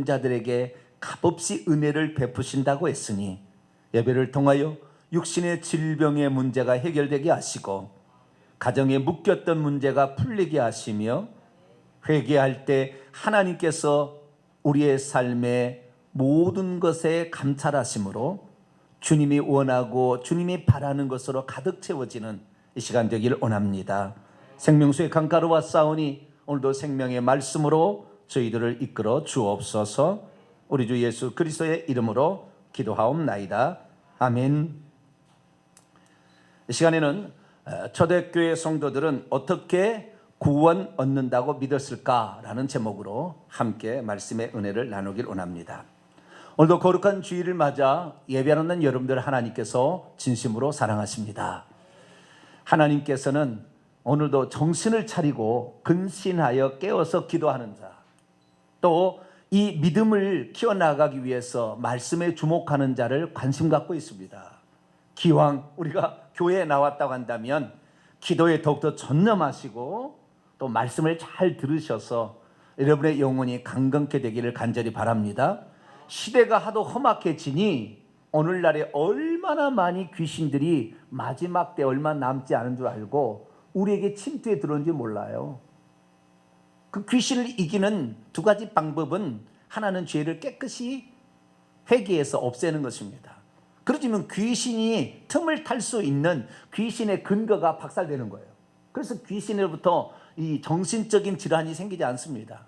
자들에게 값없이 은혜를 베푸신다고 했으니 예배를 통하여 육신의 질병의 문제가 해결되게 하시고 가정에 묶였던 문제가 풀리게 하시며 회개할 때 하나님께서 우리의 삶의 모든 것에 감찰하심으로 주님이 원하고 주님이 바라는 것으로 가득 채워지는 이 시간 되기를 원합니다. 생명수의 강가루와 싸우니 오늘도 생명의 말씀으로 저희들을 이끌어 주옵소서. 우리 주 예수 그리스도의 이름으로 기도하옵나이다. 아멘. 이 시간에는 초대교회 성도들은 어떻게 구원 얻는다고 믿었을까라는 제목으로 함께 말씀의 은혜를 나누길 원합니다. 오늘도 거룩한 주일을 맞아 예배하는 여러분들 하나님께서 진심으로 사랑하십니다. 하나님께서는 오늘도 정신을 차리고 근신하여 깨어서 기도하는 자, 또 이 믿음을 키워나가기 위해서 말씀에 주목하는 자를 관심 갖고 있습니다. 기왕 우리가 교회에 나왔다고 한다면 기도에 더욱더 전념하시고 또 말씀을 잘 들으셔서 여러분의 영혼이 강건케 되기를 간절히 바랍니다. 시대가 하도 험악해지니 오늘날에 얼마나 많이 귀신들이 마지막 때 얼마 남지 않은 줄 알고 우리에게 침투해 들어온지 몰라요. 그 귀신을 이기는 두 가지 방법은 하나는 죄를 깨끗이 회개해서 없애는 것입니다. 그렇지만 귀신이 틈을 탈 수 있는 귀신의 근거가 박살되는 거예요. 그래서 귀신으로부터 이 정신적인 질환이 생기지 않습니다.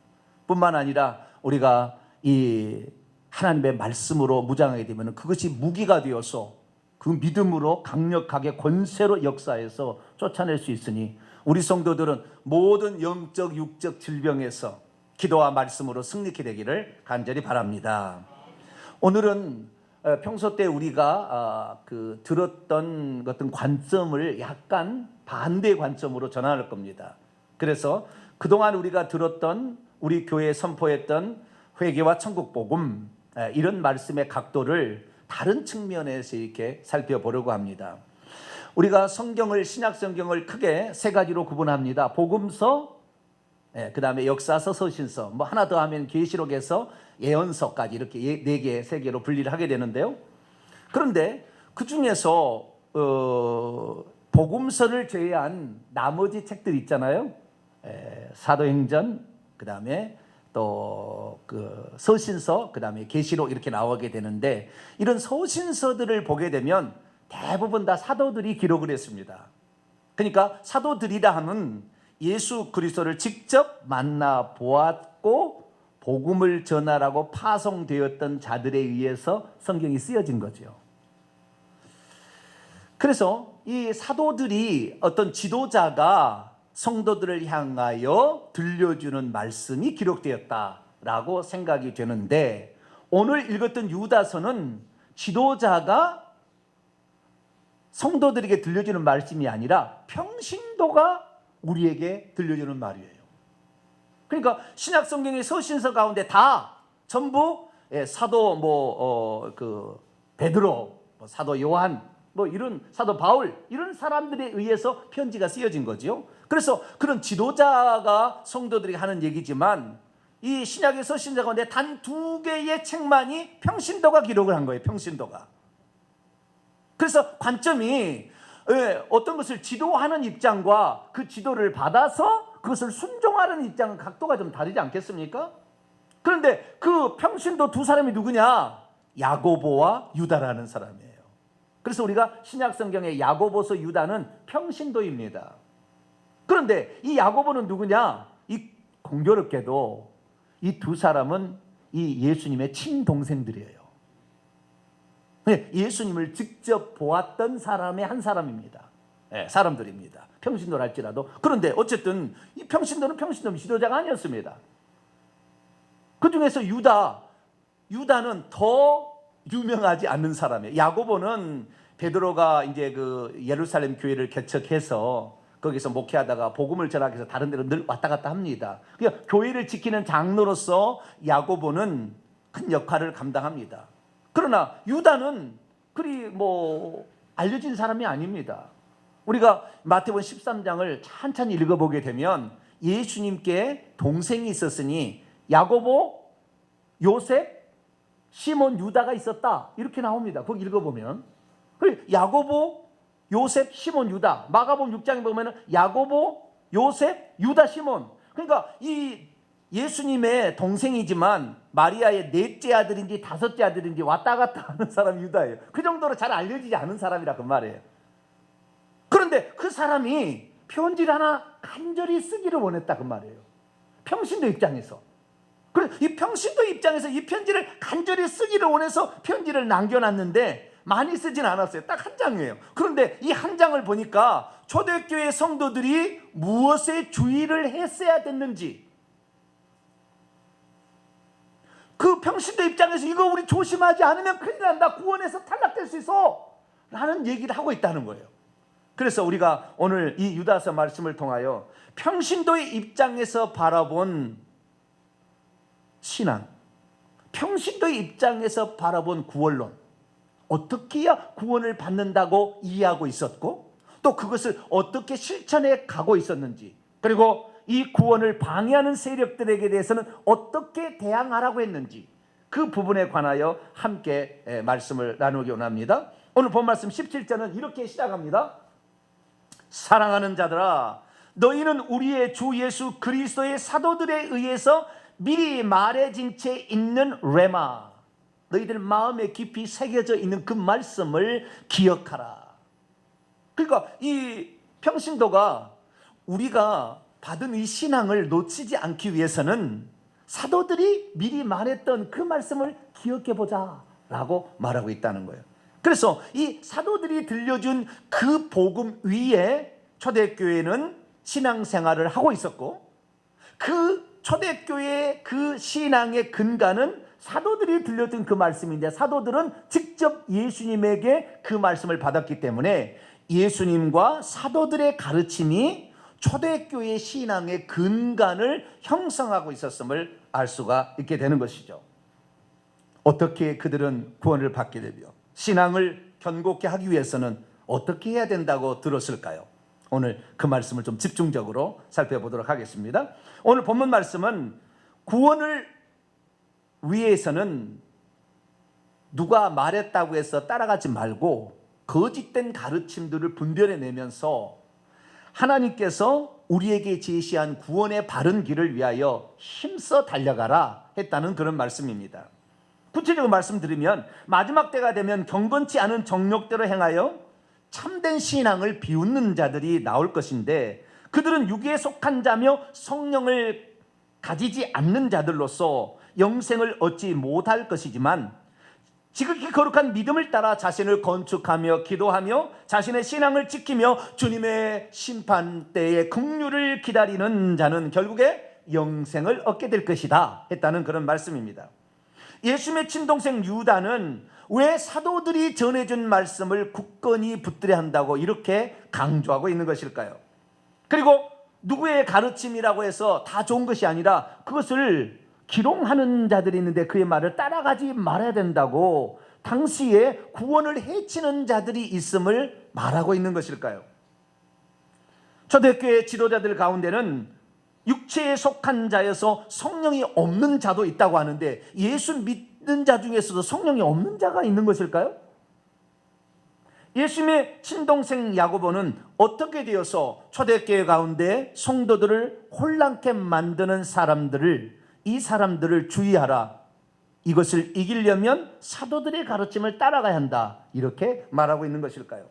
뿐만 아니라 우리가 이 하나님의 말씀으로 무장하게 되면 그것이 무기가 되어서 그 믿음으로 강력하게 권세로 역사해서 쫓아낼 수 있으니 우리 성도들은 모든 영적 육적 질병에서 기도와 말씀으로 승리케 되기를 간절히 바랍니다. 오늘은 평소 때 우리가 들었던 어떤 관점을 약간 반대의 관점으로 전환할 겁니다. 그래서 그동안 우리가 들었던 우리 교회에 선포했던 회개와 천국 복음, 이런 말씀의 각도를 다른 측면에서 이렇게 살펴보려고 합니다. 우리가 성경을, 신약 성경을 크게 세 가지로 구분합니다. 복음서, 그 다음에 역사서, 서신서, 뭐 하나 더 하면 계시록에서 예언서까지 이렇게 네 개, 세 개로 분리를 하게 되는데요. 그런데 그 중에서 복음서를 제외한 나머지 책들 있잖아요. 사도행전, 그 다음에 또 그 서신서, 그 다음에 계시록 이렇게 나오게 되는데 이런 서신서들을 보게 되면 대부분 다 사도들이 기록을 했습니다. 그러니까 사도들이라 하면 예수 그리스도를 직접 만나 보았고 복음을 전하라고 파송되었던 자들에 의해서 성경이 쓰여진 거죠. 그래서 이 사도들이 어떤 지도자가 성도들을 향하여 들려주는 말씀이 기록되었다라고 생각이 되는데 오늘 읽었던 유다서는 지도자가 성도들에게 들려주는 말씀이 아니라 평신도가 우리에게 들려주는 말이에요. 그러니까 신약 성경의 서신서 가운데 다 전부 사도 베드로, 사도 요한, 이런 사도 바울 이런 사람들에 의해서 편지가 쓰여진 거죠. 그래서 그런 지도자가 성도들에게 하는 얘기지만 이 신약의 서신서 가운데 단 두 개의 책만이 평신도가 기록을 한 거예요. 평신도가. 그래서 관점이 어떤 것을 지도하는 입장과 그 지도를 받아서 그것을 순종하는 입장은 각도가 좀 다르지 않겠습니까? 그런데 그 평신도 두 사람이 누구냐? 야고보와 유다라는 사람이에요. 그래서 우리가 신약 성경의 야고보서 유다는 평신도입니다. 그런데 이 야고보는 누구냐? 이 공교롭게도 이 두 사람은 이 예수님의 친동생들이에요. 예수님을 직접 보았던 사람의 한 사람입니다. 사람들입니다. 평신도랄지라도. 그런데 어쨌든 이 평신도는 지도자가 아니었습니다. 그 중에서 유다는 더 유명하지 않는 사람이에요. 야고보는 베드로가 이제 그 예루살렘 교회를 개척해서 거기서 목회하다가 복음을 전하기 위해서 다른 데로 늘 왔다 갔다 합니다. 그러니까 교회를 지키는 장로로서 야고보는 큰 역할을 감당합니다. 그러나 유다는 그리 알려진 사람이 아닙니다. 우리가 마태복음 13장을 천천히 읽어보게 되면 예수님께 동생이 있었으니 야고보, 요셉, 시몬, 유다가 있었다. 이렇게 나옵니다. 거기 읽어보면. 야고보, 요셉, 시몬, 유다. 마가복음 6장에 보면 야고보, 요셉, 유다, 시몬. 그러니까 이 예수님의 동생이지만 마리아의 넷째 아들인지 다섯째 아들인지 왔다 갔다 하는 사람이 유다예요. 그 정도로 잘 알려지지 않은 사람이라 그 말이에요. 그런데 그 사람이 편지를 하나 간절히 쓰기를 원했다 그 말이에요. 평신도 입장에서. 그래서 이 평신도 입장에서 이 편지를 간절히 쓰기를 원해서 편지를 남겨놨는데 많이 쓰진 않았어요. 딱 한 장이에요. 그런데 이 한 장을 보니까 초대교회 성도들이 무엇에 주의를 했어야 됐는지, 그 평신도 입장에서 이거 우리 조심하지 않으면 큰일 난다, 구원에서 탈락될 수 있어 라는 얘기를 하고 있다는 거예요. 그래서 우리가 오늘 이 유다서 말씀을 통하여 평신도의 입장에서 바라본 신앙, 평신도의 입장에서 바라본 구원론, 어떻게 해야 구원을 받는다고 이해하고 있었고 또 그것을 어떻게 실천해 가고 있었는지, 그리고 이 구원을 방해하는 세력들에게 대해서는 어떻게 대항하라고 했는지, 그 부분에 관하여 함께 말씀을 나누기 원합니다. 오늘 본 말씀 17절은 이렇게 시작합니다. 사랑하는 자들아, 너희는 우리의 주 예수 그리스도의 사도들에 의해서 미리 말해진 채 있는 레마, 너희들 마음에 깊이 새겨져 있는 그 말씀을 기억하라. 그러니까 이 평신도가 우리가 받은 이 신앙을 놓치지 않기 위해서는 사도들이 미리 말했던 그 말씀을 기억해보자 라고 말하고 있다는 거예요. 그래서 이 사도들이 들려준 그 복음 위에 초대교회는 신앙생활을 하고 있었고, 그 초대교회의 그 신앙의 근간은 사도들이 들려준 그 말씀인데, 사도들은 직접 예수님에게 그 말씀을 받았기 때문에 예수님과 사도들의 가르침이 초대교회의 신앙의 근간을 형성하고 있었음을 알 수가 있게 되는 것이죠. 어떻게 그들은 구원을 받게 되며 신앙을 견고케 하기 위해서는 어떻게 해야 된다고 들었을까요? 오늘 그 말씀을 좀 집중적으로 살펴보도록 하겠습니다. 오늘 본문 말씀은 구원을 위해서는 누가 말했다고 해서 따라가지 말고 거짓된 가르침들을 분별해내면서 하나님께서 우리에게 제시한 구원의 바른 길을 위하여 힘써 달려가라 했다는 그런 말씀입니다. 구체적으로 말씀드리면 마지막 때가 되면 경건치 않은 정욕대로 행하여 참된 신앙을 비웃는 자들이 나올 것인데, 그들은 육에 속한 자며 성령을 가지지 않는 자들로서 영생을 얻지 못할 것이지만, 지극히 거룩한 믿음을 따라 자신을 건축하며 기도하며 자신의 신앙을 지키며 주님의 심판대의 긍휼을 기다리는 자는 결국에 영생을 얻게 될 것이다 했다는 그런 말씀입니다. 예수님의 친동생 유다는 왜 사도들이 전해준 말씀을 굳건히 붙들어야 한다고 이렇게 강조하고 있는 것일까요? 그리고 누구의 가르침이라고 해서 다 좋은 것이 아니라 그것을 기롱하는 자들이 있는데 그의 말을 따라가지 말아야 된다고 당시에 구원을 해치는 자들이 있음을 말하고 있는 것일까요? 초대교회 지도자들 가운데는 육체에 속한 자여서 성령이 없는 자도 있다고 하는데, 예수 믿는 자 중에서도 성령이 없는 자가 있는 것일까요? 예수님의 친동생 야고보는 어떻게 되어서 초대교회 가운데 성도들을 혼란케 만드는 이 사람들을 주의하라, 이것을 이기려면 사도들의 가르침을 따라가야 한다, 이렇게 말하고 있는 것일까요?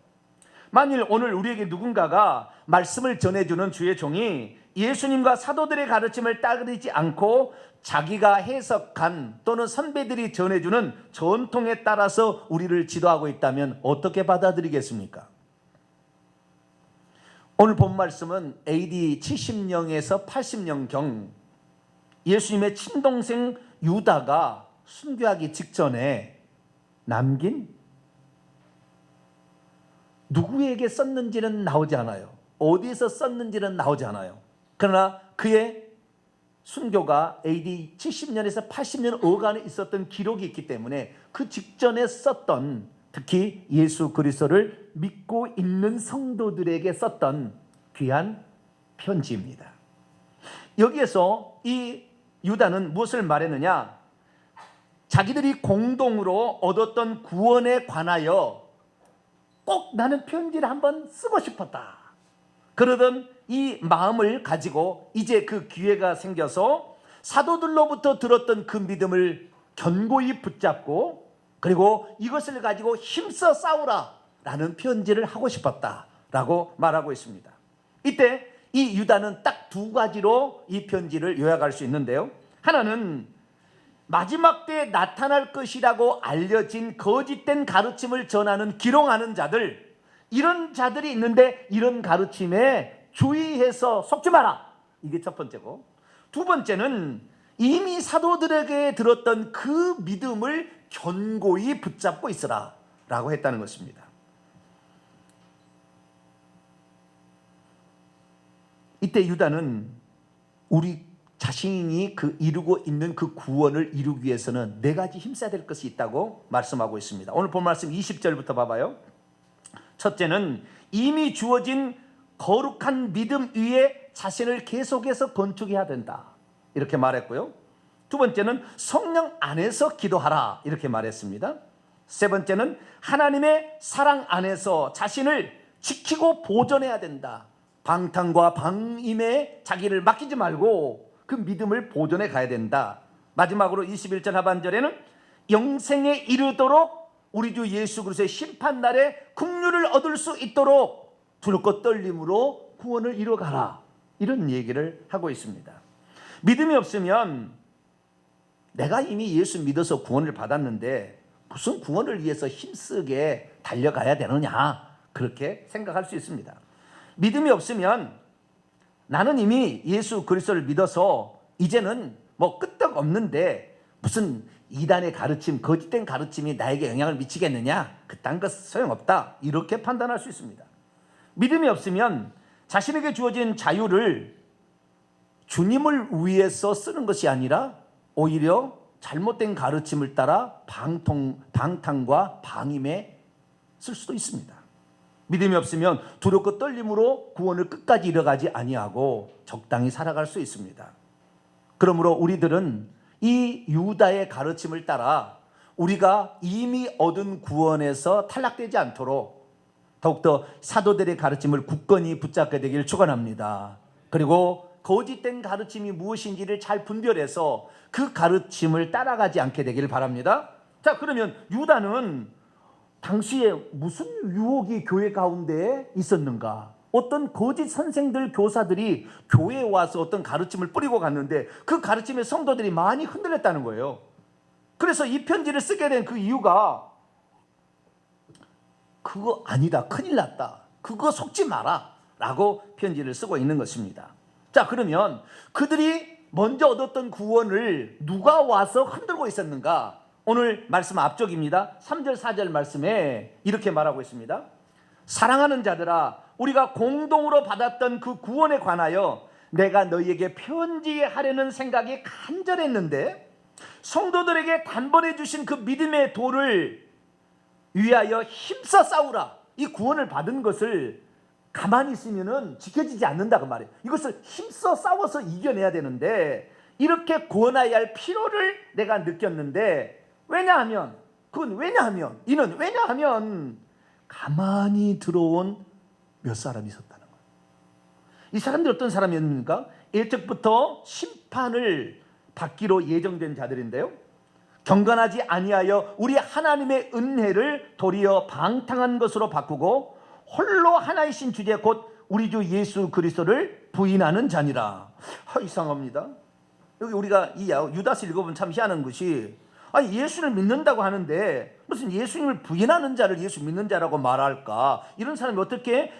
만일 오늘 우리에게 누군가가 말씀을 전해주는 주의 종이 예수님과 사도들의 가르침을 따르지 않고 자기가 해석한 또는 선배들이 전해주는 전통에 따라서 우리를 지도하고 있다면 어떻게 받아들이겠습니까? 오늘 본 말씀은 AD 70년에서 80년경 예수님의 친동생 유다가 순교하기 직전에 남긴, 누구에게 썼는지는 나오지 않아요. 어디에서 썼는지는 나오지 않아요. 그러나 그의 순교가 AD 70년에서 80년 어간에 있었던 기록이 있기 때문에 그 직전에 썼던, 특히 예수 그리스도를 믿고 있는 성도들에게 썼던 귀한 편지입니다. 여기에서 이 유다는 무엇을 말했느냐? 자기들이 공동으로 얻었던 구원에 관하여 꼭 나는 편지를 한번 쓰고 싶었다. 그러던 이 마음을 가지고 이제 그 기회가 생겨서 사도들로부터 들었던 그 믿음을 견고히 붙잡고 그리고 이것을 가지고 힘써 싸우라 라는 편지를 하고 싶었다라고 말하고 있습니다. 이때 이 유다는 딱 두 가지로 이 편지를 요약할 수 있는데요. 하나는 마지막 때에 나타날 것이라고 알려진 거짓된 가르침을 전하는 기롱하는 자들, 이런 자들이 있는데 이런 가르침에 주의해서 속지 마라. 이게 첫 번째고, 두 번째는 이미 사도들에게 들었던 그 믿음을 견고히 붙잡고 있으라 라고 했다는 것입니다. 이때 유다는 우리 자신이 이루고 있는 그 구원을 이루기 위해서는 네 가지 힘써야 될 것이 있다고 말씀하고 있습니다. 오늘 본 말씀 20절부터 봐봐요. 첫째는 이미 주어진 거룩한 믿음 위에 자신을 계속해서 건축해야 된다, 이렇게 말했고요. 두 번째는 성령 안에서 기도하라, 이렇게 말했습니다. 세 번째는 하나님의 사랑 안에서 자신을 지키고 보존해야 된다. 방탕과 방임에 자기를 맡기지 말고 그 믿음을 보존해 가야 된다. 마지막으로 21절 하반절에는 영생에 이르도록 우리 주 예수 그리스도의 심판날에 긍휼을 얻을 수 있도록 두렵고 떨림으로 구원을 이뤄가라, 이런 얘기를 하고 있습니다. 믿음이 없으면 내가 이미 예수 믿어서 구원을 받았는데 무슨 구원을 위해서 힘쓰게 달려가야 되느냐, 그렇게 생각할 수 있습니다. 믿음이 없으면 나는 이미 예수 그리스도를 믿어서 이제는 뭐 끄떡없는데 무슨 이단의 가르침, 거짓된 가르침이 나에게 영향을 미치겠느냐, 그딴 것 소용없다, 이렇게 판단할 수 있습니다. 믿음이 없으면 자신에게 주어진 자유를 주님을 위해서 쓰는 것이 아니라 오히려 잘못된 가르침을 따라 방탕과 방임에 쓸 수도 있습니다. 믿음이 없으면 두렵고 떨림으로 구원을 끝까지 이뤄가지 아니하고 적당히 살아갈 수 있습니다. 그러므로 우리들은 이 유다의 가르침을 따라 우리가 이미 얻은 구원에서 탈락되지 않도록 더욱더 사도들의 가르침을 굳건히 붙잡게 되기를 축원합니다. 그리고 거짓된 가르침이 무엇인지를 잘 분별해서 그 가르침을 따라가지 않게 되기를 바랍니다. 자, 그러면 유다는 당시에 무슨 유혹이 교회 가운데 있었는가? 어떤 거짓 선생들, 교사들이 교회에 와서 어떤 가르침을 뿌리고 갔는데 그 가르침에 성도들이 많이 흔들렸다는 거예요. 그래서 이 편지를 쓰게 된 그 이유가 그거 아니다, 큰일 났다, 그거 속지 마라 라고 편지를 쓰고 있는 것입니다. 자, 그러면 그들이 먼저 얻었던 구원을 누가 와서 흔들고 있었는가? 오늘 말씀 앞쪽입니다. 3절 4절 말씀에 이렇게 말하고 있습니다. 사랑하는 자들아, 우리가 공동으로 받았던 그 구원에 관하여 내가 너희에게 편지하려는 생각이 간절했는데 성도들에게 단번에 주신 그 믿음의 도를 위하여 힘써 싸우라. 이 구원을 받은 것을 가만히 있으면 지켜지지 않는다, 그 말이에요. 이것을 힘써 싸워서 이겨내야 되는데 이렇게 구원해야 할 필요를 내가 느꼈는데, 왜냐하면 가만히 들어온 몇 사람이 있었다는 거예요. 이 사람들이 어떤 사람이었습니까? 일찍부터 심판을 받기로 예정된 자들인데요, 경건하지 아니하여 우리 하나님의 은혜를 도리어 방탕한 것으로 바꾸고 홀로 하나이신 주제 곧 우리 주 예수 그리스도를 부인하는 자니라. 이상합니다. 여기 우리가 이 유다서 읽어보면 참 희한한 것이, 아니 예수를 믿는다고 하는데 무슨 예수님을 부인하는 자를 예수 믿는 자라고 말할까? 이런 사람이 어떻게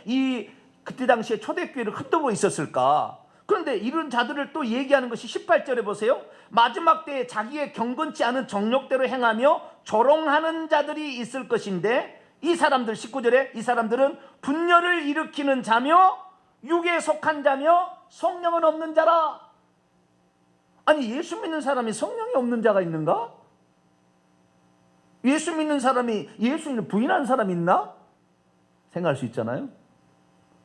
그때 당시에 초대교회를 흔들고 있었을까? 그런데 이런 자들을 또 얘기하는 것이 18절에 보세요. 마지막 때에 자기의 경건치 않은 정욕대로 행하며 조롱하는 자들이 있을 것인데 이 사람들, 19절에 이 사람들은 분열을 일으키는 자며 육에 속한 자며 성령은 없는 자라. 아니 예수 믿는 사람이 성령이 없는 자가 있는가? 예수 믿는 사람이 예수님을 부인하는 사람이 있나? 생각할 수 있잖아요.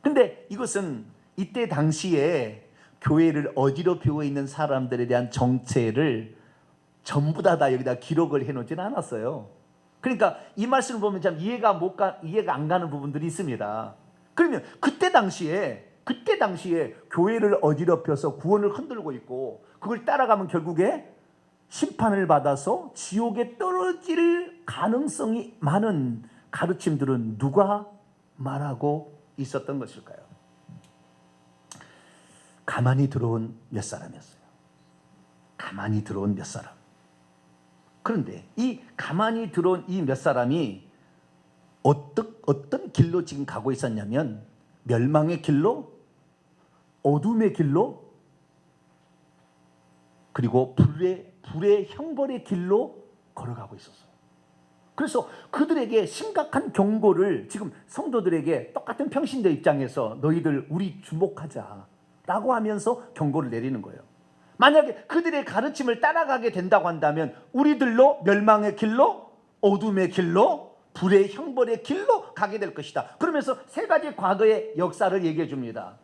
근데 이것은 이때 당시에 교회를 어지럽히고 있는 사람들에 대한 정체를 전부 다 여기다 기록을 해놓지는 않았어요. 그러니까 이 말씀을 보면 참 이해가 안 가는 부분들이 있습니다. 그러면 그때 당시에 교회를 어지럽혀서 구원을 흔들고 있고, 그걸 따라가면 결국에 심판을 받아서 지옥에 떨어질 가능성이 많은 가르침들은 누가 말하고 있었던 것일까요? 가만히 들어온 몇 사람이었어요. 가만히 들어온 몇 사람. 그런데 이 가만히 들어온 이 몇 사람이 어떤 길로 지금 가고 있었냐면, 멸망의 길로, 어둠의 길로, 그리고 불의 형벌의 길로 걸어가고 있었어요. 그래서 그들에게 심각한 경고를 지금 성도들에게 똑같은 평신도 입장에서 너희들 우리 주목하자라고 하면서 경고를 내리는 거예요. 만약에 그들의 가르침을 따라가게 된다고 한다면 우리들로 멸망의 길로, 어둠의 길로, 불의 형벌의 길로 가게 될 것이다. 그러면서 세 가지 과거의 역사를 얘기해 줍니다.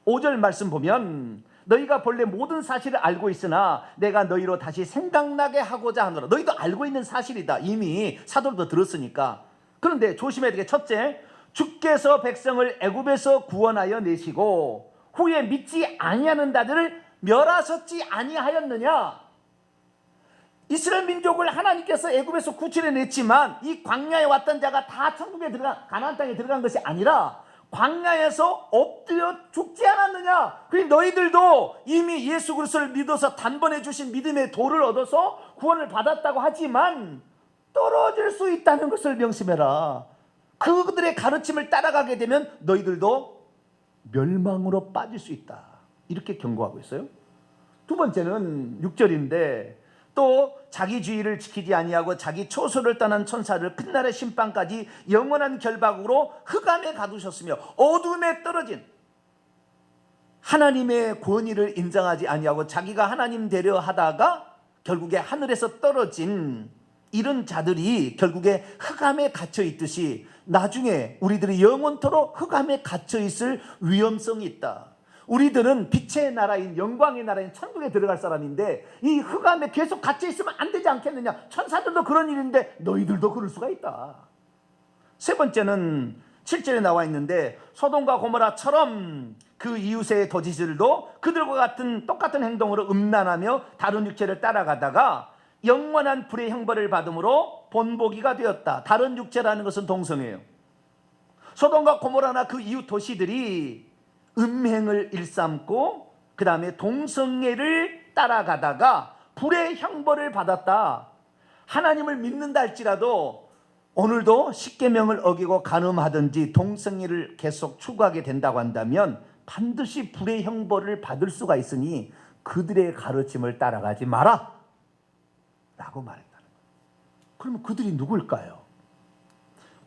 5절 말씀 보면, 너희가 본래 모든 사실을 알고 있으나 내가 너희로 다시 생각나게 하고자 하노라. 너희도 알고 있는 사실이다. 이미 사도도 들었으니까. 그런데 조심해야 되게, 첫째, 주께서 백성을 애굽에서 구원하여 내시고 후에 믿지 아니하는 자들을 멸하셨지 아니하였느냐. 이스라엘 민족을 하나님께서 애굽에서 구출해냈지만 이 광야에 왔던 자가 다 천국에 가나안 땅에 들어간 것이 아니라 광야에서 엎드려 죽지 않았느냐. 그러니 너희들도 이미 예수 그리스도를 믿어서 단번에 주신 믿음의 도를 얻어서 구원을 받았다고 하지만 떨어질 수 있다는 것을 명심해라. 그들의 가르침을 따라가게 되면 너희들도 멸망으로 빠질 수 있다. 이렇게 경고하고 있어요. 두 번째는 6절인데, 또 자기 주의를 지키지 아니하고 자기 초소를 떠난 천사를 끝날의 심판까지 영원한 결박으로 흑암에 가두셨으며 어둠에 떨어진, 하나님의 권위를 인정하지 아니하고 자기가 하나님 되려 하다가 결국에 하늘에서 떨어진 이런 자들이 결국에 흑암에 갇혀 있듯이 나중에 우리들이 영원토록 흑암에 갇혀 있을 위험성이 있다. 우리들은 빛의 나라인, 영광의 나라인 천국에 들어갈 사람인데 이 흑암에 계속 갇혀 있으면 안 되지 않겠느냐. 천사들도 그런 일인데 너희들도 그럴 수가 있다. 세 번째는 7절에 나와 있는데, 소돔과 고모라처럼 그 이웃의 거지들도 그들과 똑같은 행동으로 음란하며 다른 육체를 따라가다가 영원한 불의 형벌을 받음으로 본보기가 되었다. 다른 육체라는 것은 동성이에요. 소돔과 고모라나 그 이웃 도시들이 음행을 일삼고 그 다음에 동성애를 따라가다가 불의 형벌을 받았다. 하나님을 믿는다 할지라도 오늘도 십계명을 어기고 간음하든지 동성애를 계속 추구하게 된다고 한다면 반드시 불의 형벌을 받을 수가 있으니 그들의 가르침을 따라가지 마라 라고 말했다는 거예요. 그러면 그들이 누굴까요?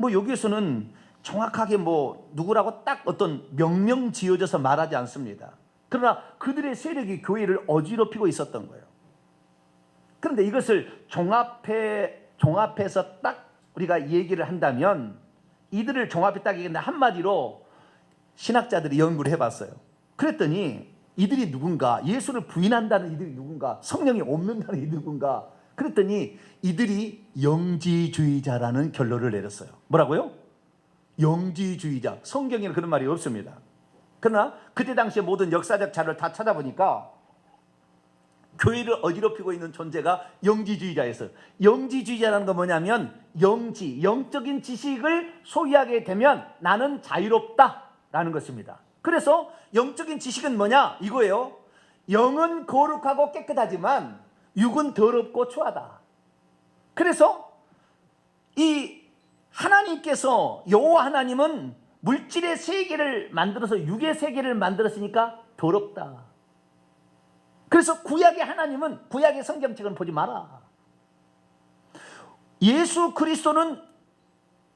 여기에서는 정확하게 누구라고 딱 어떤 명명 지어져서 말하지 않습니다. 그러나 그들의 세력이 교회를 어지럽히고 있었던 거예요. 그런데 이것을 종합해서 딱 우리가 얘기를 한다면, 이들을 종합해 딱 얘기했는데 한마디로 신학자들이 연구를 해봤어요. 그랬더니 이들이 누군가, 예수를 부인한다는 이들이 누군가, 성령이 없는다는 이들이 누군가, 그랬더니 이들이 영지주의자라는 결론을 내렸어요. 뭐라고요? 영지주의자. 성경에는 그런 말이 없습니다. 그러나 그때 당시에 모든 역사적 자료를 다 찾아보니까 교회를 어지럽히고 있는 존재가 영지주의자였어요. 영지주의자라는 건 뭐냐면 영적인 지식을 소유하게 되면 나는 자유롭다라는 것입니다. 그래서 영적인 지식은 뭐냐? 이거예요. 영은 거룩하고 깨끗하지만 육은 더럽고 추하다. 그래서 이 하나님께서, 여호와 하나님은 물질의 세계를 만들어서 육의 세계를 만들었으니까 더럽다. 그래서 구약의 하나님은, 구약의 성경책은 보지 마라. 예수 그리스도는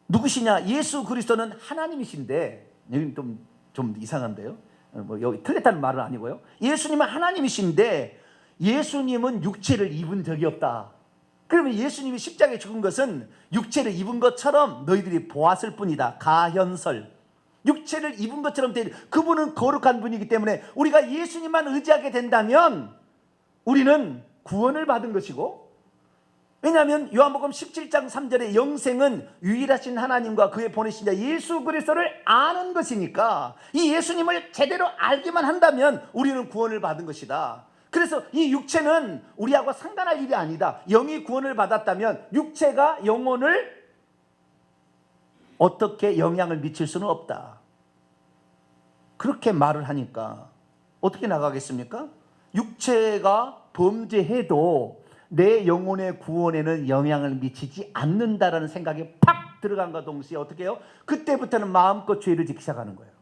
누구시냐? 예수 그리스도는 하나님이신데, 여기 좀 이상한데요. 여기 틀렸다는 말은 아니고요. 예수님은 하나님이신데 예수님은 육체를 입은 적이 없다. 그러면 예수님이 십자가에 죽은 것은 육체를 입은 것처럼 너희들이 보았을 뿐이다. 가현설. 육체를 입은 것처럼 그분은 거룩한 분이기 때문에 우리가 예수님만 의지하게 된다면 우리는 구원을 받은 것이고 왜냐하면 요한복음 17장 3절에 영생은 유일하신 하나님과 그의 보내신 자 예수 그리스도를 아는 것이니까, 이 예수님을 제대로 알기만 한다면 우리는 구원을 받은 것이다. 그래서 이 육체는 우리하고 상관할 일이 아니다. 영이 구원을 받았다면 육체가 영혼을 어떻게 영향을 미칠 수는 없다. 그렇게 말을 하니까 어떻게 나가겠습니까? 육체가 범죄해도 내 영혼의 구원에는 영향을 미치지 않는다라는 생각이 팍 들어간과 동시에 어떻게 해요? 그때부터는 마음껏 죄를 짓기 시작하는 거예요.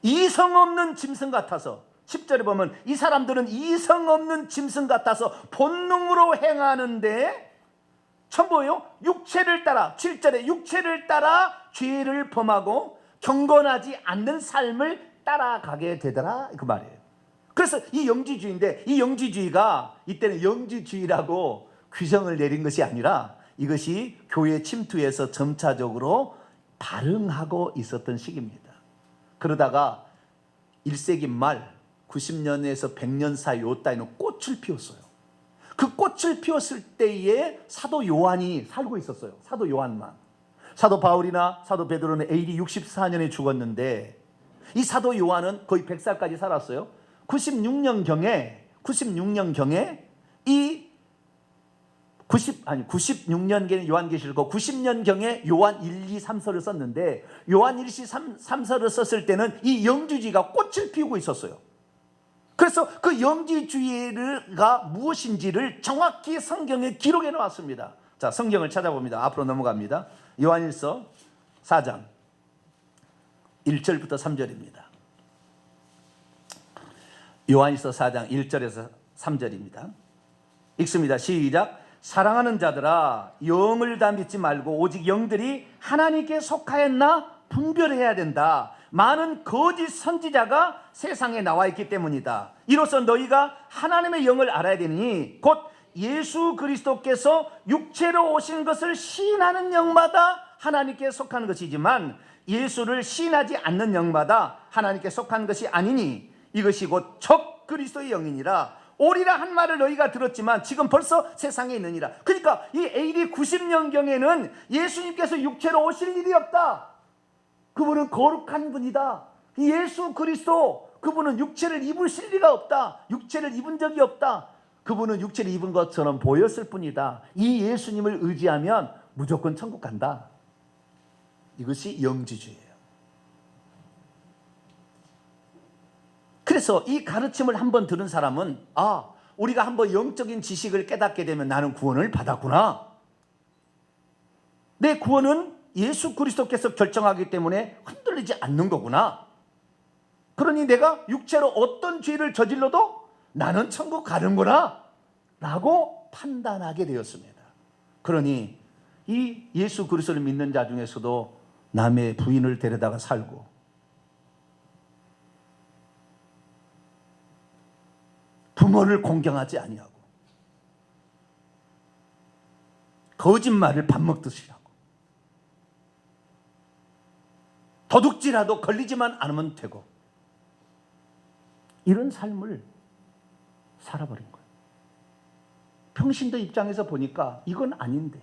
이성 없는 짐승 같아서, 10절에 보면 이 사람들은 이성 없는 짐승 같아서 본능으로 행하는데 전부요 육체를 따라, 7절에 육체를 따라 죄를 범하고 경건하지 않는 삶을 따라가게 되더라, 그 말이에요. 그래서 이 영지주의인데, 이 영지주의가 이때는 영지주의라고 규정을 내린 것이 아니라 이것이 교회 침투에서 점차적으로 발흥하고 있었던 시기입니다. 그러다가 1세기 말 90년에서 100년 사이 요 따위는 꽃을 피웠어요. 그 꽃을 피웠을 때에 사도 요한이 살고 있었어요. 사도 요한만. 사도 바울이나 사도 베드로는 AD 64년에 죽었는데 이 사도 요한은 거의 100살까지 살았어요. 96년경에 이 96년경에 요한계시록, 90년경에 요한 1, 2, 3서를 썼는데 요한 1, 2, 3서를 썼을 때는 이 영지주의가 꽃을 피우고 있었어요. 그래서 그 영지주의가 무엇인지를 정확히 성경에 기록해 놓았습니다. 자, 성경을 찾아봅니다. 앞으로 넘어갑니다. 요한일서 4장 1절부터 3절입니다. 요한일서 4장 1절에서 3절입니다. 읽습니다. 시작. 사랑하는 자들아, 영을 다 믿지 말고 오직 영들이 하나님께 속하였나 분별해야 된다. 많은 거짓 선지자가 세상에 나와 있기 때문이다. 이로써 너희가 하나님의 영을 알아야 되니 곧 예수 그리스도께서 육체로 오신 것을 시인하는 영마다 하나님께 속하는 것이지만 예수를 시인하지 않는 영마다 하나님께 속한 것이 아니니 이것이 곧 적 그리스도의 영이니라. 오리라 한 말을 너희가 들었지만 지금 벌써 세상에 있느니라. 그러니까 이 AD 90년경에는 예수님께서 육체로 오실 일이 없다. 그분은 거룩한 분이다. 예수 그리스도, 그분은 육체를 입으실 리가 없다. 육체를 입은 적이 없다. 그분은 육체를 입은 것처럼 보였을 뿐이다. 이 예수님을 의지하면 무조건 천국 간다. 이것이 영지주의예요. 그래서 이 가르침을 한번 들은 사람은 우리가 한번 영적인 지식을 깨닫게 되면 나는 구원을 받았구나. 내 구원은 예수 그리스도께서 결정하기 때문에 흔들리지 않는 거구나. 그러니 내가 육체로 어떤 죄를 저질러도 나는 천국 가는구나 라고 판단하게 되었습니다. 그러니 이 예수 그리스도를 믿는 자 중에서도 남의 부인을 데려다가 살고, 부모를 공경하지 아니하고, 거짓말을 밥 먹듯이 하고, 도둑질라도 걸리지만 않으면 되고, 이런 삶을 살아버린 거예요. 평신도 입장에서 보니까 이건 아닌데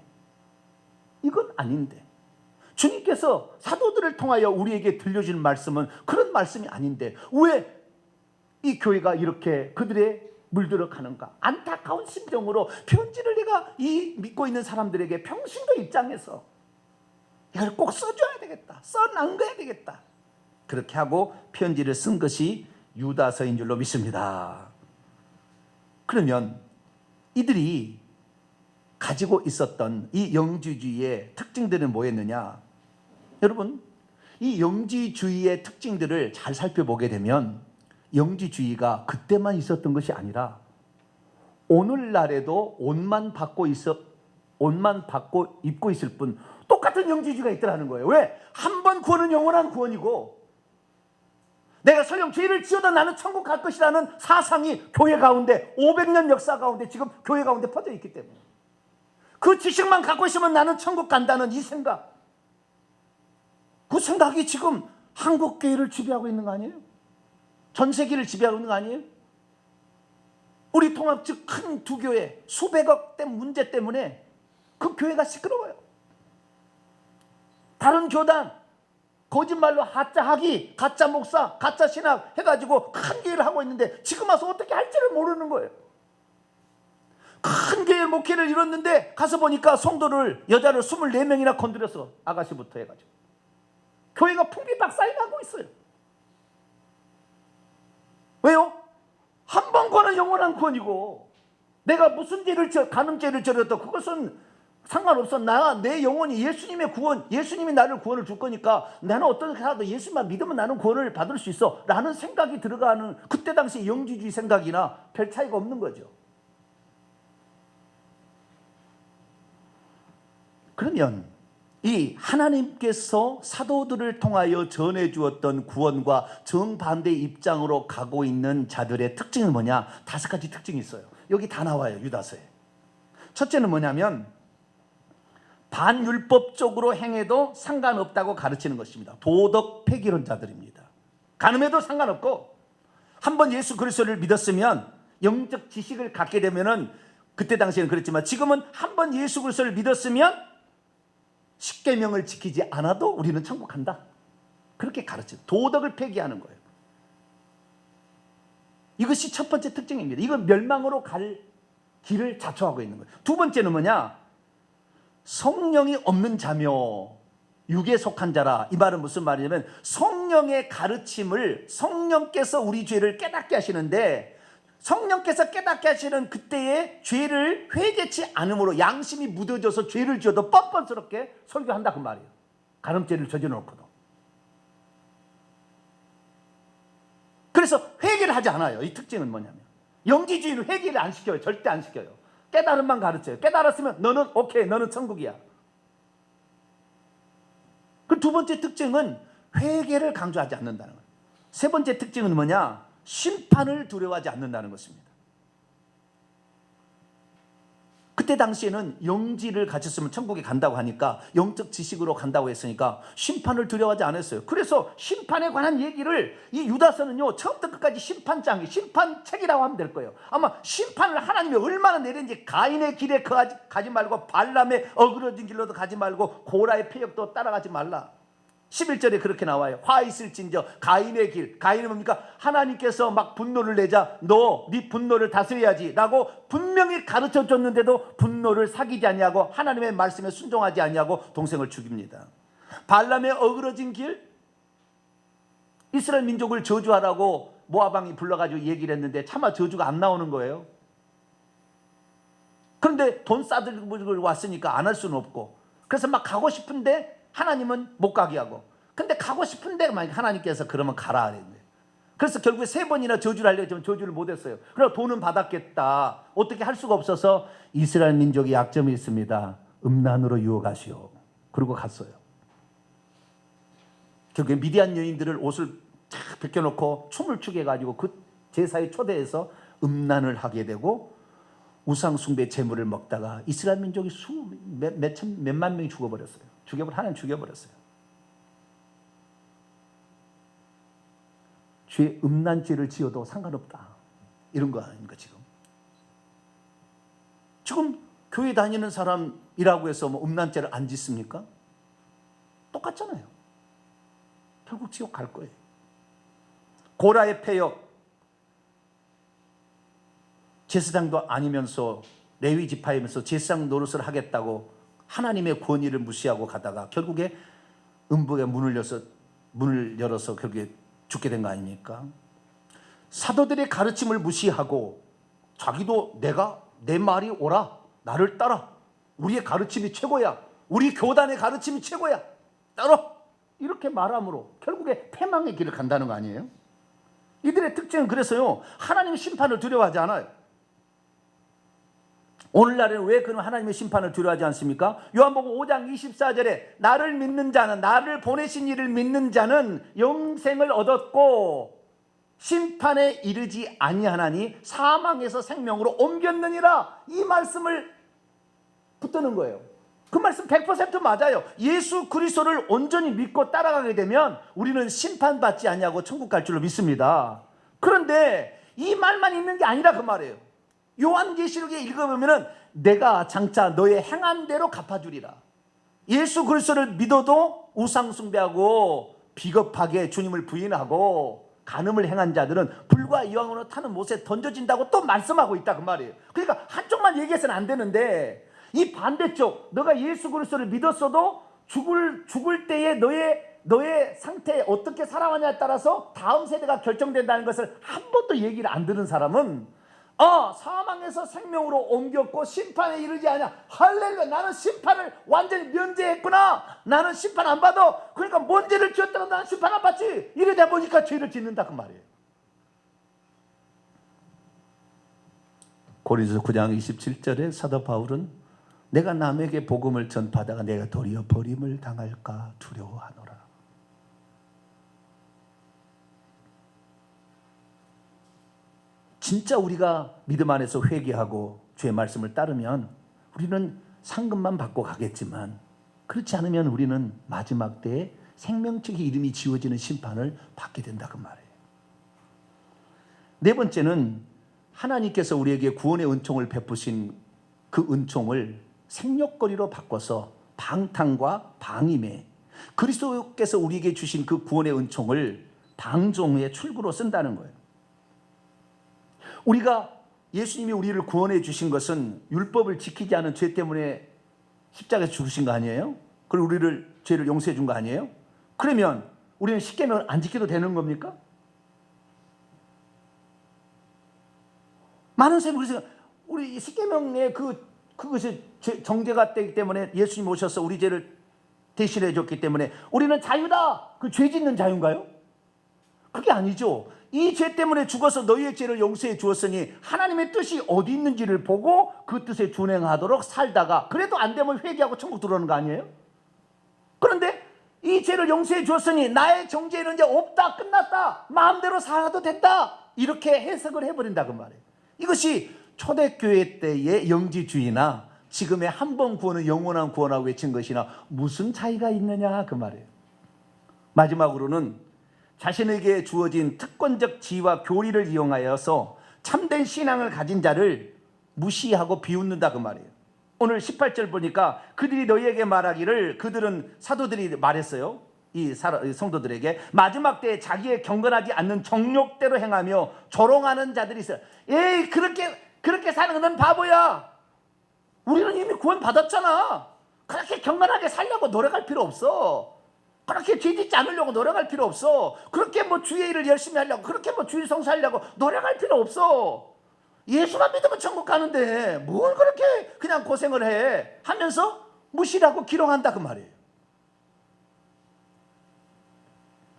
주님께서 사도들을 통하여 우리에게 들려주는 말씀은 그런 말씀이 아닌데 왜 이 교회가 이렇게 그들의 물들어 가는가? 안타까운 심정으로 편지를 내가 이 믿고 있는 사람들에게 평신도 입장에서 이걸 꼭 써줘야 되겠다, 써남겨야 되겠다, 그렇게 하고 편지를 쓴 것이 유다서인 줄로 믿습니다. 그러면 이들이 가지고 있었던 이 영지주의의 특징들은 뭐였느냐? 여러분, 이 영지주의의 특징들을 잘 살펴보게 되면 영지주의가 그때만 있었던 것이 아니라 오늘날에도 옷만 받고 입고 있을 뿐 똑같은 영지주의가 있더라는 거예요. 왜? 한 번 구원은 영원한 구원이고, 내가 설령 죄를 지어도 나는 천국 갈 것이라는 사상이 교회 가운데 500년 역사 가운데 지금 교회 가운데 퍼져 있기 때문에 그 지식만 갖고 있으면 나는 천국 간다는 이 생각, 그 생각이 지금 한국 교회를 지배하고 있는 거 아니에요? 전 세계를 지배하고 있는 거 아니에요? 우리 통합 즉 큰 두 교회 수백억 대 문제 때문에 그 교회가 시끄러워요. 다른 교단 거짓말로 하자하기, 가짜 목사, 가짜 신학 해가지고 큰 교회를 하고 있는데 지금 와서 어떻게 할지를 모르는 거예요. 큰 교회 목회를 이뤘는데 가서 보니까 성도를 여자를 24명이나 건드렸어. 아가씨부터 해가지고 교회가 풍비박산이 나고 있어요. 왜요? 한 번 구원은 영원한 구원이고 내가 무슨 죄를 간음죄를 저렸다 그것은 상관없어. 내 영혼이 예수님의 구원, 예수님이 나를 구원을 줄 거니까 나는 어떻게 하도 예수님만 믿으면 나는 구원을 받을 수 있어 라는 생각이 들어가는 그때 당시 영지주의 생각이나 별 차이가 없는 거죠. 그러면 이 하나님께서 사도들을 통하여 전해 주었던 구원과 정반대의 입장으로 가고 있는 자들의 특징은 뭐냐? 5가지 특징이 있어요. 여기 다 나와요. 유다서에. 첫째는 뭐냐면 반율법적으로 행해도 상관없다고 가르치는 것입니다. 도덕 폐기론자들입니다. 간음해도 상관없고 한번 예수 그리스도를 믿었으면 영적 지식을 갖게 되면은 그때 당시에는 그랬지만 지금은 한번 예수 그리스도를 믿었으면 십계명을 지키지 않아도 우리는 천국 간다. 그렇게 가르쳐요. 도덕을 폐기하는 거예요. 이것이 첫 번째 특징입니다. 이건 멸망으로 갈 길을 자초하고 있는 거예요. 두 번째는 뭐냐? 성령이 없는 자며 육에 속한 자라. 이 말은 무슨 말이냐면 성령의 가르침을 성령께서 우리 죄를 깨닫게 하시는데 성령께서 깨닫게 하시는 그때의 죄를 회개치 않음으로 양심이 묻어져서 죄를 지어도 뻔뻔스럽게 설교한다 그 말이에요. 간음죄를 저질러놓고도. 그래서 회개를 하지 않아요. 이 특징은 뭐냐면 영지주의는 회개를 안 시켜요. 절대 안 시켜요. 깨달음만 가르쳐요. 깨달았으면 너는 오케이, 너는 천국이야. 그 두 번째 특징은 회개를 강조하지 않는다는 거예요. 세 번째 특징은 뭐냐? 심판을 두려워하지 않는다는 것입니다. 그때 당시에는 영지를 가졌으면 천국에 간다고 하니까 영적 지식으로 간다고 했으니까 심판을 두려워하지 않았어요. 그래서 심판에 관한 얘기를 이 유다서는요 처음부터 끝까지 심판장이 심판책이라고 하면 될 거예요. 아마 심판을 하나님이 얼마나 내렸는지 가인의 길에 가지 말고 발람의 어그러진 길로도 가지 말고 고라의 폐역도 따라가지 말라. 11절에 그렇게 나와요. 화 있을진저 가인의 길. 가인은 뭡니까? 하나님께서 막 분노를 내자 너 네 분노를 다스려야지 라고 분명히 가르쳐 줬는데도 분노를 사귀지 아니하고 하나님의 말씀에 순종하지 아니하고 동생을 죽입니다. 발람의 어그러진 길. 이스라엘 민족을 저주하라고 모압왕이 불러가지고 얘기를 했는데 차마 저주가 안 나오는 거예요. 그런데 돈 싸들고 왔으니까 안 할 수는 없고 그래서 막 가고 싶은데 하나님은 못 가게 하고 근데 가고 싶은데 만약 하나님께서 그러면 가라 그랬는데 그래서 결국에 3번이나 저주를 하려고 했지만 저주를 못했어요. 그래서 돈은 받았겠다. 어떻게 할 수가 없어서 이스라엘 민족이 약점이 있습니다. 음란으로 유혹하시오. 그리고 갔어요. 결국에 미디안 여인들을 옷을 쫙 벗겨놓고 춤을 추게 해가지고 그 제사에 초대해서 음란을 하게 되고 우상 숭배 제물을 먹다가 이스라엘 민족이 몇만 명이 죽어버렸어요. 하나님 죽여버렸어요. 음란죄를 지어도 상관없다. 이런 거 아닙니까 지금? 지금 교회 다니는 사람이라고 해서 뭐 음란죄를 안 짓습니까? 똑같잖아요. 결국 지옥 갈 거예요. 고라의 폐역. 제사장도 아니면서 레위 지파이면서 제사장 노릇을 하겠다고 하나님의 권위를 무시하고 가다가 결국에 음부의 문을 열어서 결국에 죽게 된 거 아닙니까? 사도들의 가르침을 무시하고 자기도 내 말이 옳아. 나를 따라. 우리의 가르침이 최고야. 우리 교단의 가르침이 최고야. 따라. 이렇게 말함으로 결국에 패망의 길을 간다는 거 아니에요? 이들의 특징은 그래서요. 하나님의 심판을 두려워하지 않아요. 오늘날에는 왜 그럼 하나님의 심판을 두려워하지 않습니까? 요한복음 5장 24절에 나를 믿는 자는 나를 보내신 이를 믿는 자는 영생을 얻었고 심판에 이르지 아니하나니 사망에서 생명으로 옮겼느니라. 이 말씀을 붙드는 거예요. 그 말씀 100% 맞아요. 예수 그리스도를 온전히 믿고 따라가게 되면 우리는 심판받지 아니하고 천국 갈 줄로 믿습니다. 그런데 이 말만 있는 게 아니라 그 말이에요. 요한계시록에 읽어보면은 내가 장차 너의 행한 대로 갚아주리라. 예수 그리스도를 믿어도 우상 숭배하고 비겁하게 주님을 부인하고 간음을 행한 자들은 불과 이왕으로 타는 못에 던져진다고 또 말씀하고 있다 그 말이에요. 그러니까 한쪽만 얘기해서는 안 되는데 이 반대쪽, 너가 예수 그리스도를 믿었어도 죽을 때에 너의 상태에 어떻게 살아가냐에 따라서 다음 세대가 결정된다는 것을 한 번도 얘기를 안 들은 사람은 사망에서 생명으로 옮겼고 심판에 이르지 않냐. 할렐루야. 나는 심판을 완전히 면제했구나. 나는 심판 안 받아. 그러니까 뭔 죄를 지었다고 나는 심판 안 받지. 이러다 보니까 죄를 짓는다 그 말이에요. 고린도서 9장 27절에 사도 바울은 내가 남에게 복음을 전파하다가 내가 도리어 버림을 당할까 두려워하노라. 진짜 우리가 믿음 안에서 회개하고 주의 말씀을 따르면 우리는 상급만 받고 가겠지만 그렇지 않으면 우리는 마지막 때에 생명책의 이름이 지워지는 심판을 받게 된다 그 말이에요. 네 번째는 하나님께서 우리에게 구원의 은총을 베푸신 그 은총을 생욕거리로 바꿔서 방탕과 방임에 그리스도께서 우리에게 주신 그 구원의 은총을 방종의 출구로 쓴다는 거예요. 우리가 예수님이 우리를 구원해 주신 것은 율법을 지키지 않은 죄 때문에 십자가에서 죽으신 거 아니에요? 그리고 우리를 죄를 용서해 준 거 아니에요? 그러면 우리는 십계명을 안 지켜도 되는 겁니까? 많은 사람이 우리 십계명의 그것이 정죄가 되기 때문에 예수님 오셔서 우리 죄를 대신해 줬기 때문에 우리는 자유다. 그 죄 짓는 자유인가요? 그게 아니죠. 이 죄 때문에 죽어서 너희의 죄를 용서해 주었으니 하나님의 뜻이 어디 있는지를 보고 그 뜻에 준행하도록 살다가 그래도 안 되면 회개하고 천국 들어오는 거 아니에요? 그런데 이 죄를 용서해 주었으니 나의 정죄는 이제 없다, 끝났다, 마음대로 살아도 됐다, 이렇게 해석을 해버린다 그 말이에요. 이것이 초대교회 때의 영지주의나 지금의 한 번 구원은 영원한 구원하고 외친 것이나 무슨 차이가 있느냐 그 말이에요. 마지막으로는 자신에게 주어진 특권적 지위와 교리를 이용하여서 참된 신앙을 가진 자를 무시하고 비웃는다 그 말이에요. 오늘 18절 보니까 그들이 너희에게 말하기를, 그들은 사도들이 말했어요. 이 성도들에게 마지막 때에 자기의 경건하지 않는 정욕대로 행하며 조롱하는 자들이 있어요. 에이, 그렇게 사는 건 바보야. 우리는 이미 구원 받았잖아. 그렇게 경건하게 살려고 노력할 필요 없어. 그렇게 죄 짓지 않으려고 노력할 필요 없어. 그렇게 주의 일을 열심히 하려고, 그렇게 주의 성사하려고 노력할 필요 없어. 예수만 믿으면 천국 가는데 뭘 그렇게 그냥 고생을 해 하면서 무시를 하고 기롱한다 그 말이에요.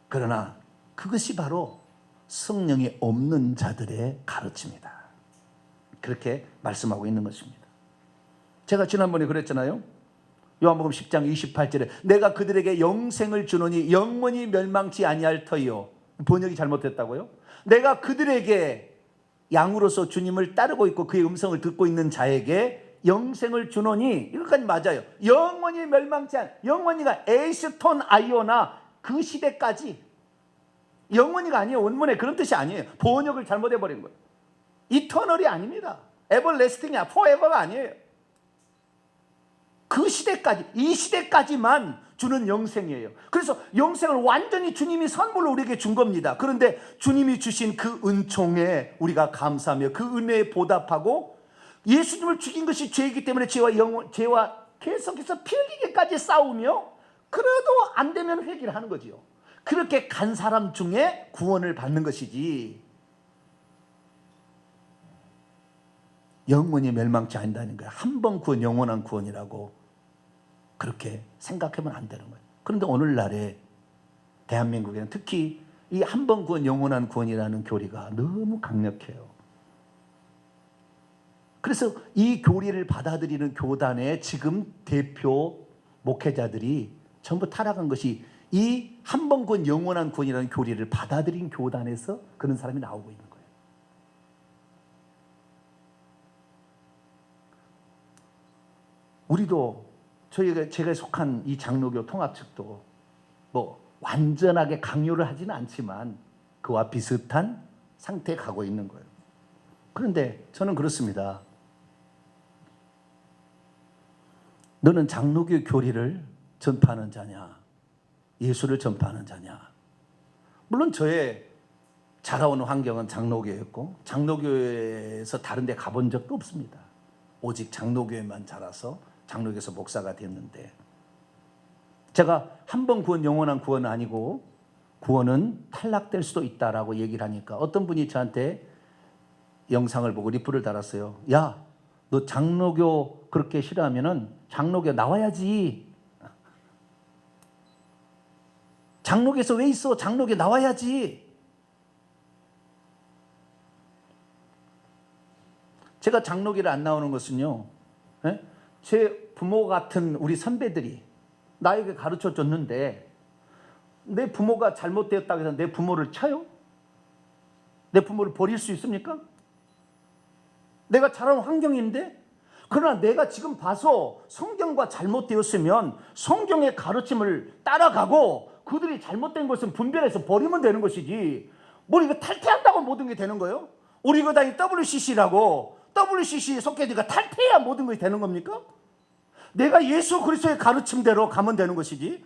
그러나 그것이 바로 성령이 없는 자들의 가르침이다. 그렇게 말씀하고 있는 것입니다. 제가 지난번에 그랬잖아요. 요한복음 10장 28절에 내가 그들에게 영생을 주노니 영원히 멸망치 아니할 터이요. 번역이 잘못됐다고요? 내가 그들에게 양으로서 주님을 따르고 있고 그의 음성을 듣고 있는 자에게 영생을 주노니, 이것까지 맞아요. 영원히 멸망치 않, 영원히가 에이스톤 아이오나 그 시대까지, 영원히가 아니에요. 원문에 그런 뜻이 아니에요. 번역을 잘못해버린 거예요. 이터널이 아닙니다. 에버레스팅이야. 포에버가 아니에요. 그 시대까지, 이 시대까지만 주는 영생이에요. 그래서 영생을 완전히 주님이 선물로 우리에게 준 겁니다. 그런데 주님이 주신 그 은총에 우리가 감사하며 그 은혜에 보답하고, 예수님을 죽인 것이 죄이기 때문에 죄와 계속해서 피 흘리기까지 싸우며 그래도 안 되면 회개를 하는 거지요. 그렇게 간 사람 중에 구원을 받는 것이지 영원히 멸망치 않는다는 거예요. 한 번 구원, 영원한 구원이라고 그렇게 생각하면 안 되는 거예요. 그런데 오늘날에 대한민국에는 특히 이 한 번 구원, 영원한 구원이라는 교리가 너무 강력해요. 그래서 이 교리를 받아들이는 교단의 지금 대표 목회자들이 전부 타락한 것이 이 한 번 구원, 영원한 구원이라는 교리를 받아들인 교단에서 그런 사람이 나오고 있는 거예요. 우리도 제가 속한 이 장로교 통합 측도 완전하게 강요를 하지는 않지만 그와 비슷한 상태에 가고 있는 거예요. 그런데 저는 그렇습니다. 너는 장로교 교리를 전파하는 자냐, 예수를 전파하는 자냐? 물론 저의 자라온 환경은 장로교였고 장로교에서 다른 데 가본 적도 없습니다. 오직 장로교에만 자라서 장로교에서 목사가 됐는데, 제가 한 번 구원 영원한 구원은 아니고 구원은 탈락될 수도 있다라고 얘기를 하니까 어떤 분이 저한테 영상을 보고 리플을 달았어요. 야, 너 장로교 그렇게 싫어하면은 장로교 나와야지. 장로교에서 왜 있어? 장로교 나와야지. 제가 장로교를 안 나오는 것은요, 제 부모 같은 우리 선배들이 나에게 가르쳐 줬는데, 내 부모가 잘못되었다고 해서 내 부모를 쳐요? 내 부모를 버릴 수 있습니까? 내가 자란 환경인데, 그러나 내가 지금 봐서 성경과 잘못되었으면 성경의 가르침을 따라가고 그들이 잘못된 것은 분별해서 버리면 되는 것이지, 뭘 이거 탈퇴한다고 모든 게 되는 거예요? 우리 이거 다니 WCC라고 WCC에 속해 있으니까 탈퇴해야 모든 것이 되는 겁니까? 내가 예수 그리스도의 가르침대로 가면 되는 것이지,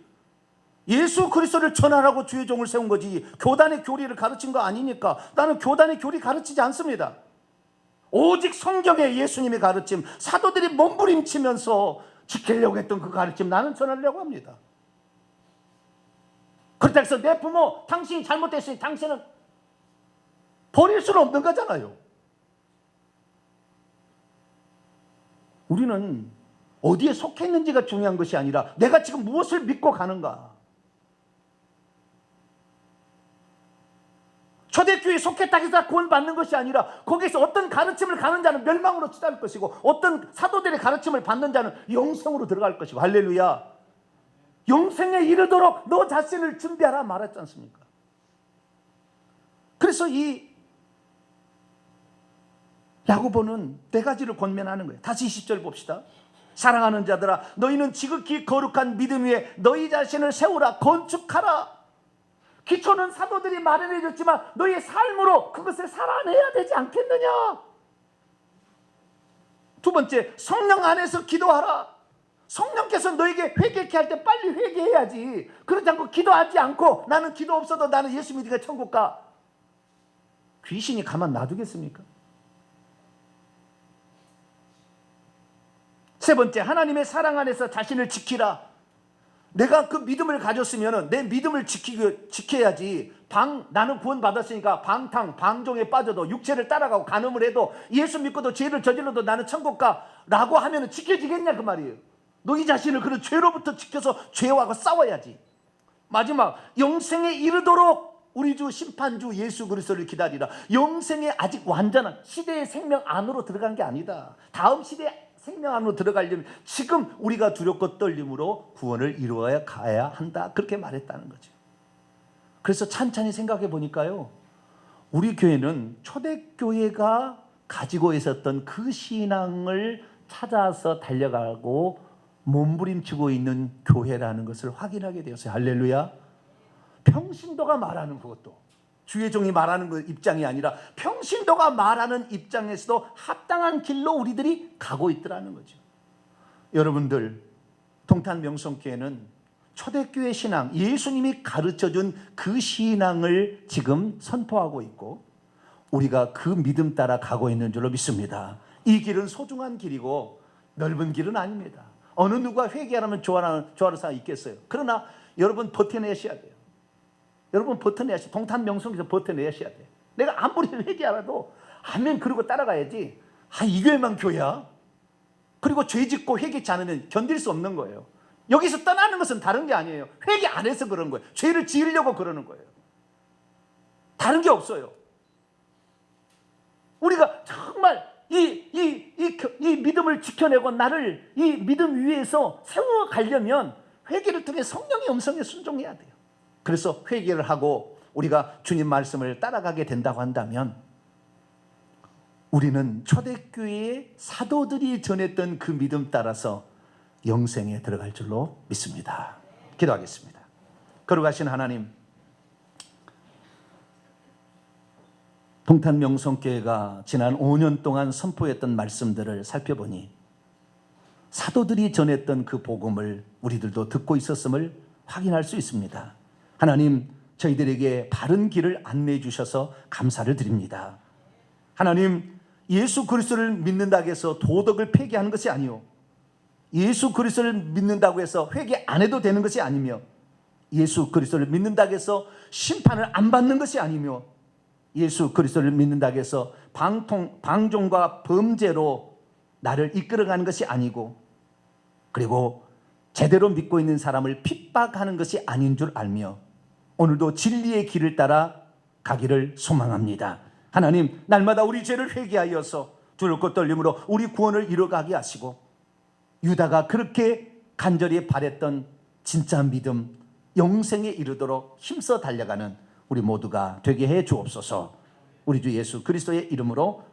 예수 그리스도를 전하라고 주의 종을 세운 거지 교단의 교리를 가르친 거 아니니까 나는 교단의 교리 가르치지 않습니다. 오직 성경의 예수님의 가르침, 사도들이 몸부림치면서 지키려고 했던 그 가르침 나는 전하려고 합니다. 그렇다고 해서 내 부모 당신이 잘못됐으니 당신은 버릴 수는 없는 거잖아요. 우리는 어디에 속해 있는지가 중요한 것이 아니라 내가 지금 무엇을 믿고 가는가. 초대교회에 속했다고 해서 구원받는 것이 아니라 거기에서 어떤 가르침을 가는 자는 멸망으로 치달을 것이고 어떤 사도들의 가르침을 받는 자는 영생으로 들어갈 것이고, 할렐루야. 영생에 이르도록 너 자신을 준비하라 말했지 않습니까? 그래서 이 야고보는 네 가지를 권면하는 거예요. 다시 20절 봅시다. 사랑하는 자들아, 너희는 지극히 거룩한 믿음 위에 너희 자신을 세우라, 건축하라. 기초는 사도들이 마련해 줬지만 너희의 삶으로 그것을 살아내야 되지 않겠느냐. 두 번째, 성령 안에서 기도하라. 성령께서 너에게 회개케 할 때 빨리 회개해야지. 그렇지 않고 기도하지 않고 나는 기도 없어도 나는 예수 믿으니까 천국 가. 귀신이 가만 놔두겠습니까? 세 번째, 하나님의 사랑 안에서 자신을 지키라. 내가 그 믿음을 가졌으면 내 믿음을 지켜야지. 나는 구원 받았으니까 방종에 빠져도 육체를 따라가고 간음을 해도 예수 믿고도 죄를 저질러도 나는 천국 가 라고 하면 지켜지겠냐 그 말이에요. 너희 자신을 그런 죄로부터 지켜서 죄와 싸워야지. 마지막, 영생에 이르도록 우리 주 심판주 예수 그리스도를 기다리라. 영생에 아직 완전한 시대의 생명 안으로 들어간 게 아니다. 다음 시대의 생명 안으로 들어가려면 지금 우리가 두렵고 떨림으로 구원을 이루어야 가야 한다. 그렇게 말했다는 거죠. 그래서 찬찬히 생각해 보니까요, 우리 교회는 초대교회가 가지고 있었던 그 신앙을 찾아서 달려가고 몸부림치고 있는 교회라는 것을 확인하게 되었어요. 할렐루야. 평신도가 말하는 그것도 주의 종이 말하는 그 입장이 아니라 평신도가 말하는 입장에서도 합당한 길로 우리들이 가고 있더라는 거죠. 여러분들, 동탄명성교회는 초대교회 신앙, 예수님이 가르쳐준 그 신앙을 지금 선포하고 있고 우리가 그 믿음 따라 가고 있는 줄로 믿습니다. 이 길은 소중한 길이고 넓은 길은 아닙니다. 어느 누가 회개하라면 좋아하는 사람이 있겠어요. 그러나 여러분 버텨내셔야 돼요. 여러분 버텨내야지. 동탄명성에서 버텨내셔야 돼. 내가 아무리 회개하라도 아멘 그러고 따라가야지. 이 교회만 교회야. 그리고 죄 짓고 회개치 않으면 견딜 수 없는 거예요. 여기서 떠나는 것은 다른 게 아니에요. 회개 안 해서 그런 거예요. 죄를 지으려고 그러는 거예요. 다른 게 없어요. 우리가 정말 이 믿음을 지켜내고 나를 이 믿음 위에서 세워가려면 회개를 통해 성령의 음성에 순종해야 돼요. 그래서 회개를 하고 우리가 주님 말씀을 따라가게 된다고 한다면 우리는 초대교회의 사도들이 전했던 그 믿음 따라서 영생에 들어갈 줄로 믿습니다. 기도하겠습니다. 거룩하신 하나님, 동탄명성교회가 지난 5년 동안 선포했던 말씀들을 살펴보니 사도들이 전했던 그 복음을 우리들도 듣고 있었음을 확인할 수 있습니다. 하나님, 저희들에게 바른 길을 안내해 주셔서 감사를 드립니다. 하나님, 예수 그리스도를 믿는다고 해서 도덕을 폐기하는 것이 아니요, 예수 그리스도를 믿는다고 해서 회개 안 해도 되는 것이 아니며, 예수 그리스도를 믿는다고 해서 심판을 안 받는 것이 아니며, 예수 그리스도를 믿는다고 해서 방종과 범죄로 나를 이끌어가는 것이 아니고, 그리고 제대로 믿고 있는 사람을 핍박하는 것이 아닌 줄 알며 오늘도 진리의 길을 따라 가기를 소망합니다. 하나님, 날마다 우리 죄를 회개하여서 두렵고 떨림으로 우리 구원을 이뤄가게 하시고, 유다가 그렇게 간절히 바랬던 진짜 믿음, 영생에 이르도록 힘써 달려가는 우리 모두가 되게 해 주옵소서. 우리 주 예수 그리스도의 이름으로